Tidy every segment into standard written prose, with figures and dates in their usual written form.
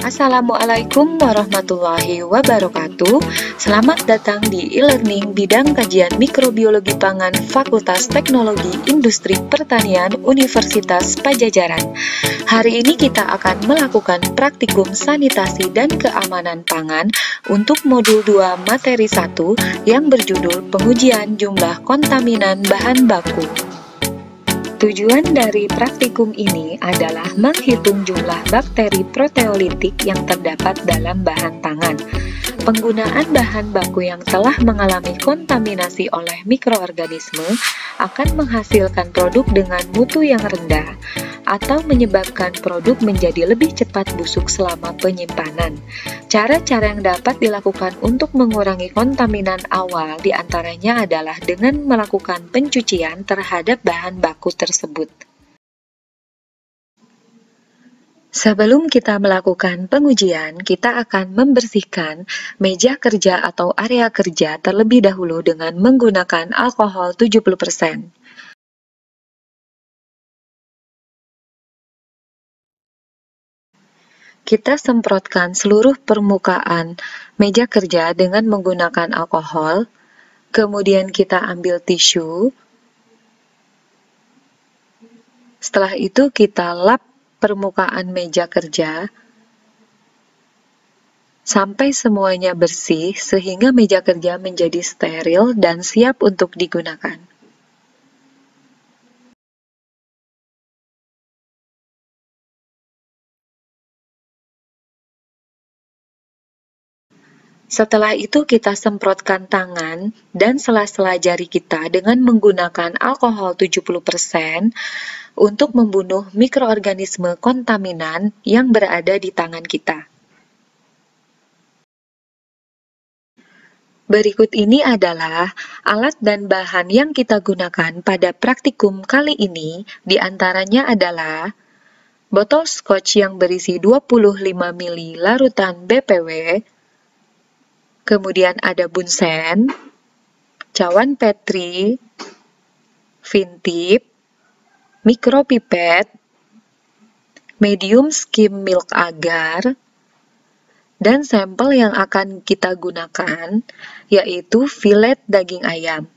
Assalamualaikum warahmatullahi wabarakatuh. Selamat datang di e-learning bidang kajian mikrobiologi pangan Fakultas Teknologi Industri Pertanian Universitas Padjadjaran. Hari ini kita akan melakukan praktikum sanitasi dan keamanan pangan untuk modul 2 materi 1 yang berjudul pengujian jumlah kontaminan bahan baku. Tujuan dari praktikum ini adalah menghitung jumlah bakteri proteolitik yang terdapat dalam bahan pangan. Penggunaan bahan baku yang telah mengalami kontaminasi oleh mikroorganisme akan menghasilkan produk dengan mutu yang rendah atau menyebabkan produk menjadi lebih cepat busuk selama penyimpanan. Cara-cara yang dapat dilakukan untuk mengurangi kontaminan awal diantaranya adalah dengan melakukan pencucian terhadap bahan baku tersebut. Sebelum kita melakukan pengujian, kita akan membersihkan meja kerja atau area kerja terlebih dahulu dengan menggunakan alkohol 70%. Kita semprotkan seluruh permukaan meja kerja dengan menggunakan alkohol, kemudian kita ambil tisu. Setelah itu kita lap permukaan meja kerja sampai semuanya bersih sehingga meja kerja menjadi steril dan siap untuk digunakan. Setelah itu kita semprotkan tangan dan sela-sela jari kita dengan menggunakan alkohol 70% untuk membunuh mikroorganisme kontaminan yang berada di tangan kita. Berikut ini adalah alat dan bahan yang kita gunakan pada praktikum kali ini, diantaranya adalah botol scotch yang berisi 25 ml larutan BPW, kemudian ada bunsen, cawan Petri, vintip, mikropipet, medium skim milk agar, dan sampel yang akan kita gunakan yaitu filet daging ayam.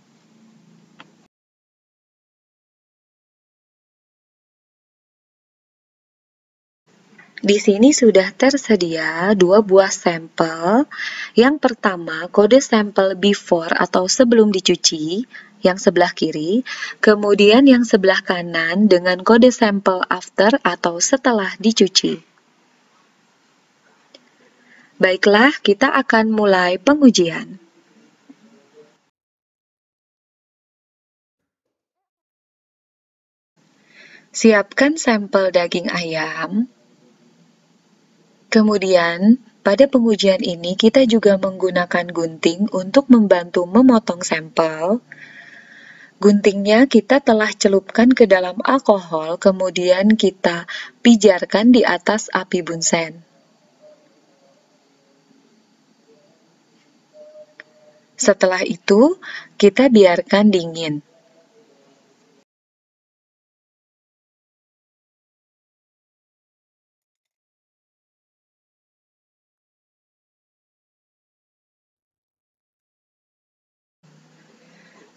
Di sini sudah tersedia 2 buah sampel. Yang pertama, kode sampel before atau sebelum dicuci, yang sebelah kiri. Kemudian yang sebelah kanan dengan kode sampel after atau setelah dicuci. Baiklah, kita akan mulai pengujian. Siapkan sampel daging ayam. Kemudian, pada pengujian ini kita juga menggunakan gunting untuk membantu memotong sampel. Guntingnya kita telah celupkan ke dalam alkohol, kemudian kita pijarkan di atas api bunsen. Setelah itu, kita biarkan dingin.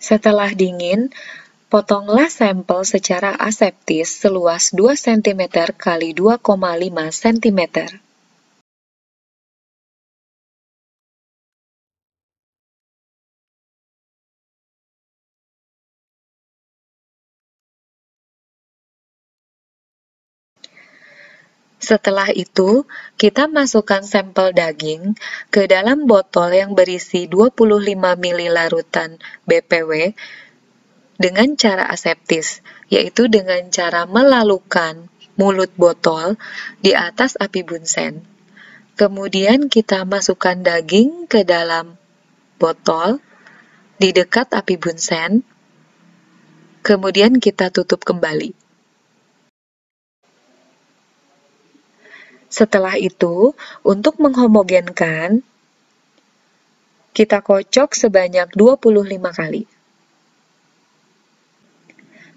Setelah dingin, potonglah sampel secara aseptis seluas 2 cm x 2,5 cm. Setelah itu, kita masukkan sampel daging ke dalam botol yang berisi 25 ml larutan BPW dengan cara aseptis, yaitu dengan cara melalukan mulut botol di atas api bunsen. Kemudian kita masukkan daging ke dalam botol di dekat api bunsen, kemudian kita tutup kembali. Setelah itu, untuk menghomogenkan, kita kocok sebanyak 25 kali.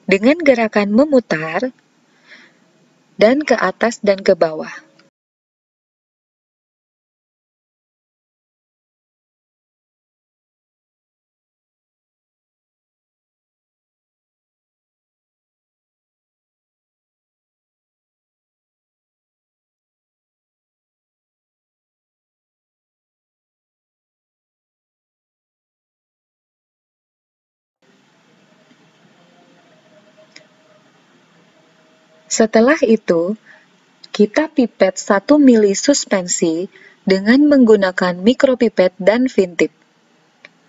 Dengan gerakan memutar dan ke atas dan ke bawah. Setelah itu, kita pipet 1 mili suspensi dengan menggunakan mikropipet dan vintip.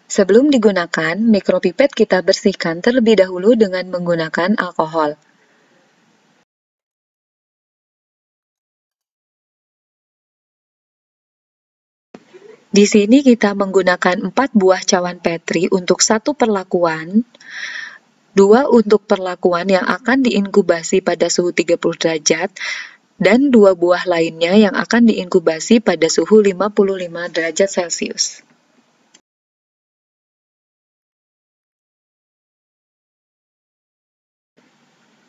Sebelum digunakan, mikropipet kita bersihkan terlebih dahulu dengan menggunakan alkohol. Di sini kita menggunakan 4 buah cawan Petri untuk 1 perlakuan, 2 untuk perlakuan yang akan diinkubasi pada suhu 30 derajat, dan 2 buah lainnya yang akan diinkubasi pada suhu 55 derajat Celcius.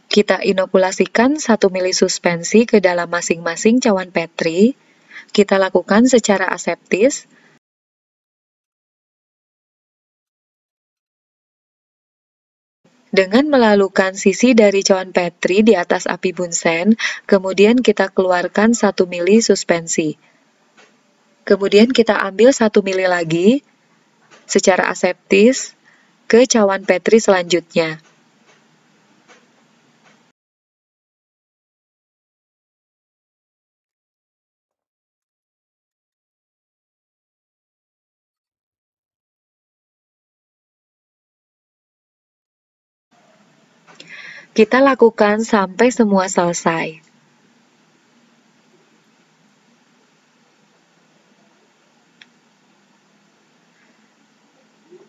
Kita inokulasikan 1 mili suspensi ke dalam masing-masing cawan Petri. Kita lakukan secara aseptis. Dengan melalukan sisi dari cawan Petri di atas api bunsen, kemudian kita keluarkan 1 mili suspensi. Kemudian kita ambil 1 mili lagi secara aseptis ke cawan Petri selanjutnya. Kita lakukan sampai semua selesai.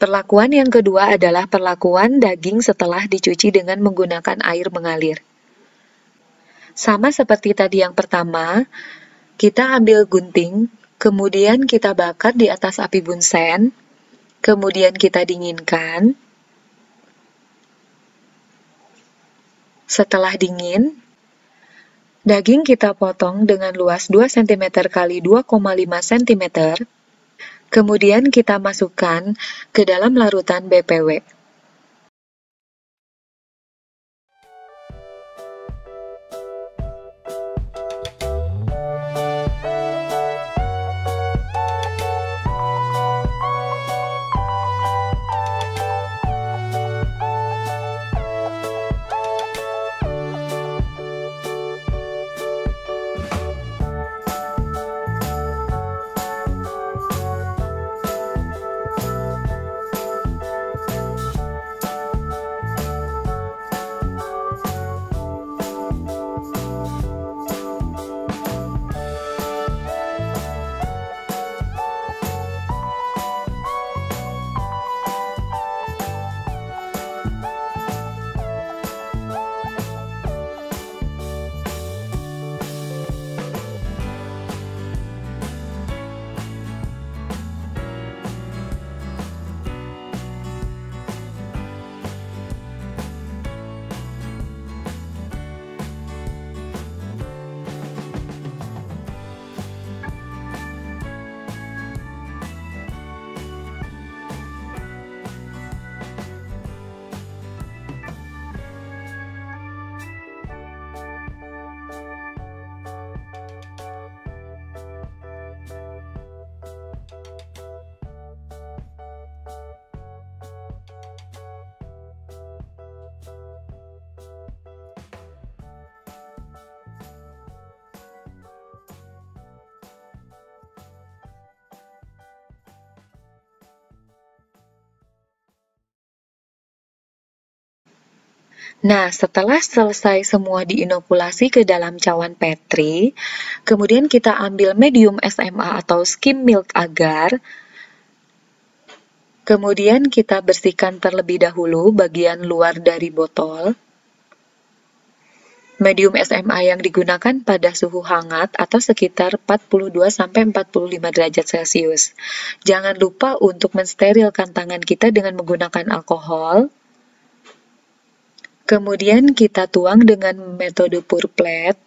Perlakuan yang kedua adalah perlakuan daging setelah dicuci dengan menggunakan air mengalir. Sama seperti tadi yang pertama, kita ambil gunting, kemudian kita bakar di atas api bunsen, kemudian kita dinginkan. Setelah dingin, daging kita potong dengan luas 2 cm x 2,5 cm, kemudian kita masukkan ke dalam larutan BPW. Nah, setelah selesai semua diinokulasi ke dalam cawan Petri, kemudian kita ambil medium SMA atau skim milk agar, kemudian kita bersihkan terlebih dahulu bagian luar dari botol. Medium SMA yang digunakan pada suhu hangat atau sekitar 42-45 derajat Celcius. Jangan lupa untuk mensterilkan tangan kita dengan menggunakan alkohol. Kemudian kita tuang dengan metode pour plate.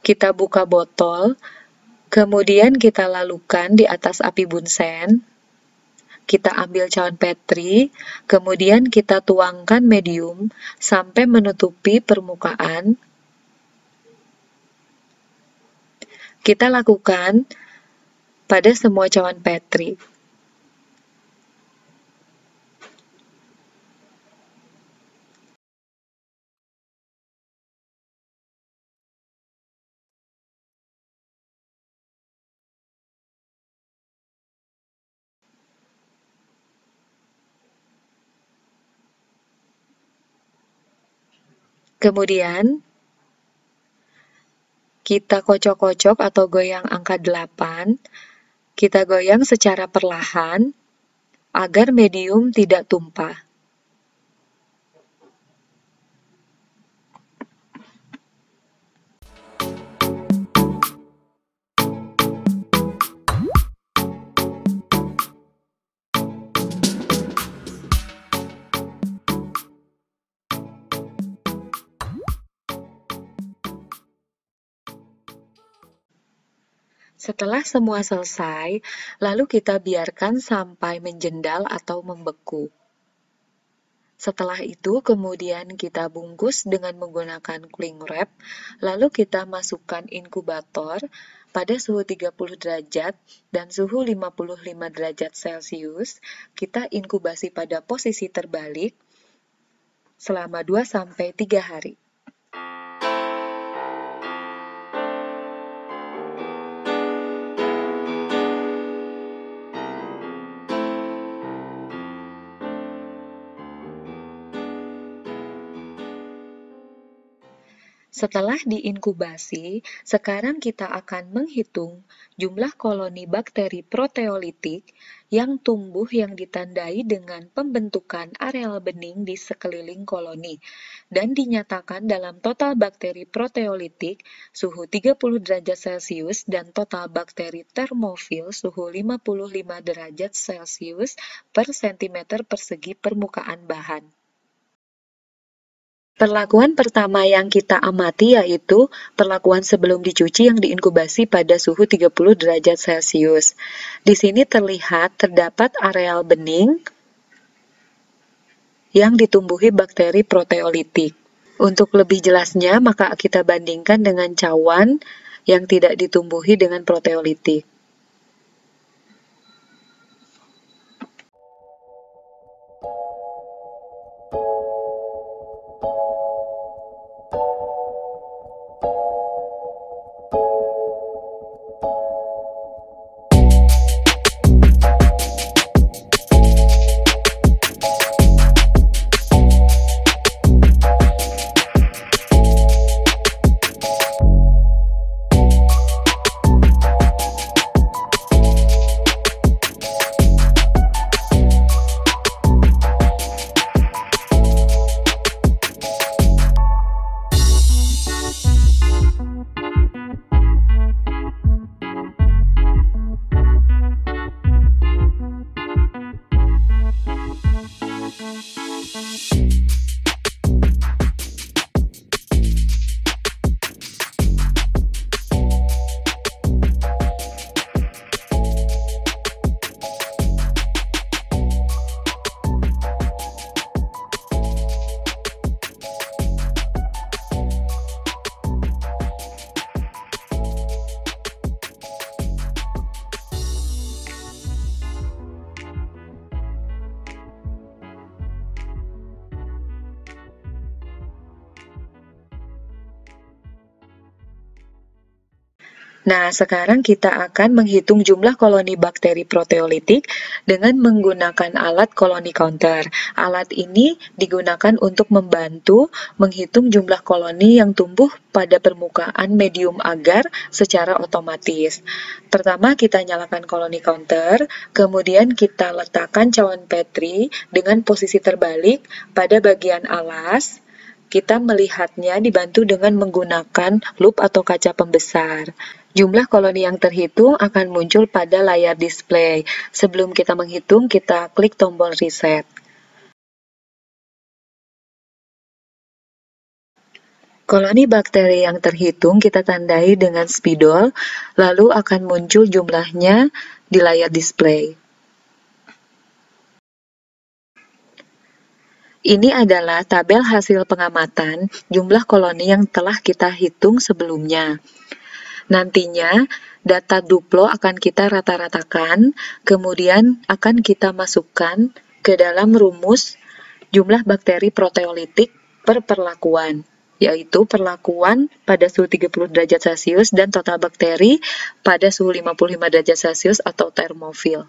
Kita buka botol, kemudian kita lalukan di atas api bunsen. Kita ambil cawan Petri, kemudian kita tuangkan medium sampai menutupi permukaan. Kita lakukan pada semua cawan Petri. Kemudian, kita kocok-kocok atau goyang angka 8. Kita goyang secara perlahan agar medium tidak tumpah. Setelah semua selesai, lalu kita biarkan sampai menjendal atau membeku. Setelah itu, kemudian kita bungkus dengan menggunakan cling wrap, lalu kita masukkan inkubator pada suhu 30 derajat dan suhu 55 derajat Celcius. Kita inkubasi pada posisi terbalik selama 2-3 hari. Setelah diinkubasi, sekarang kita akan menghitung jumlah koloni bakteri proteolitik yang tumbuh yang ditandai dengan pembentukan areal bening di sekeliling koloni dan dinyatakan dalam total bakteri proteolitik suhu 30 derajat Celcius dan total bakteri termofil suhu 55 derajat Celcius per cm persegi permukaan bahan. Perlakuan pertama yang kita amati yaitu perlakuan sebelum dicuci yang diinkubasi pada suhu 30 derajat Celcius. Di sini terdapat areal bening yang ditumbuhi bakteri proteolitik. Untuk lebih jelasnya, maka kita bandingkan dengan cawan yang tidak ditumbuhi dengan proteolitik. Nah, sekarang kita akan menghitung jumlah koloni bakteri proteolitik dengan menggunakan alat koloni counter. Alat ini digunakan untuk membantu menghitung jumlah koloni yang tumbuh pada permukaan medium agar secara otomatis. Pertama, kita nyalakan koloni counter, kemudian kita letakkan cawan Petri dengan posisi terbalik pada bagian alas. Kita melihatnya dibantu dengan menggunakan lup atau kaca pembesar. Jumlah koloni yang terhitung akan muncul pada layar display. Sebelum kita menghitung, kita klik tombol reset. Koloni bakteri yang terhitung kita tandai dengan spidol, lalu akan muncul jumlahnya di layar display. Ini adalah tabel hasil pengamatan jumlah koloni yang telah kita hitung sebelumnya. Nantinya, data duplo akan kita rata-ratakan, kemudian akan kita masukkan ke dalam rumus jumlah bakteri proteolitik per perlakuan, yaitu perlakuan pada suhu 30 derajat Celcius dan total bakteri pada suhu 55 derajat Celcius atau termofil.